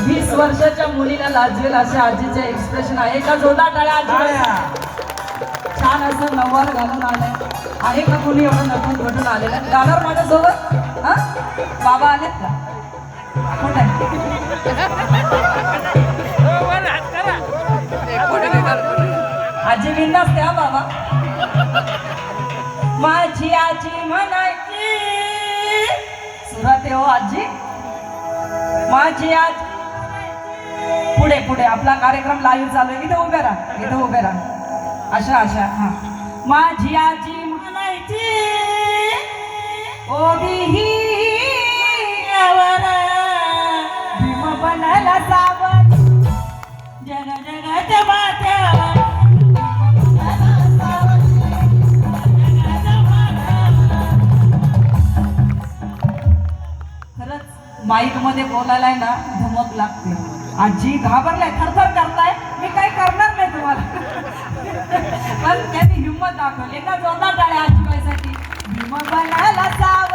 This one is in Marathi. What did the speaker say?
20 वर्षाच्या मुलीला लाजवेल असे आजीचे एक्सप्रेशन आहे का? जोरदार टाळ्या आजी. छान असं नववार घालून आलंय. आहे का कोणी एवढं नटून घटून आलेलं? गाणार माझ्यासोबत? हा बाबा आलेत का? कुठे आजी बिंदास त्या बाबा. माझी आजी म्हणायची सुरात हो आजी. माझी आजी पुढे पुढे आपला कार्यक्रम लाईव्ह चालू आहे. इथे उभे राहा, इथे उभे राहा. अशा अशा हा. माझी आजी म्हणायची ओ बिही भीम बनायला सावध जग जगाच्या माथ्यावर. खरंच माईक मध्ये बोलायला आहे ना धमक लागते. आजी घाबरलाय, थरथर करताय. मी काही करणार नाही तुम्हाला. पण त्यांनी हिंमत दाखवली. एका जोरदार टाळ्या आजीबाईसाठी. भीम बनायला सावध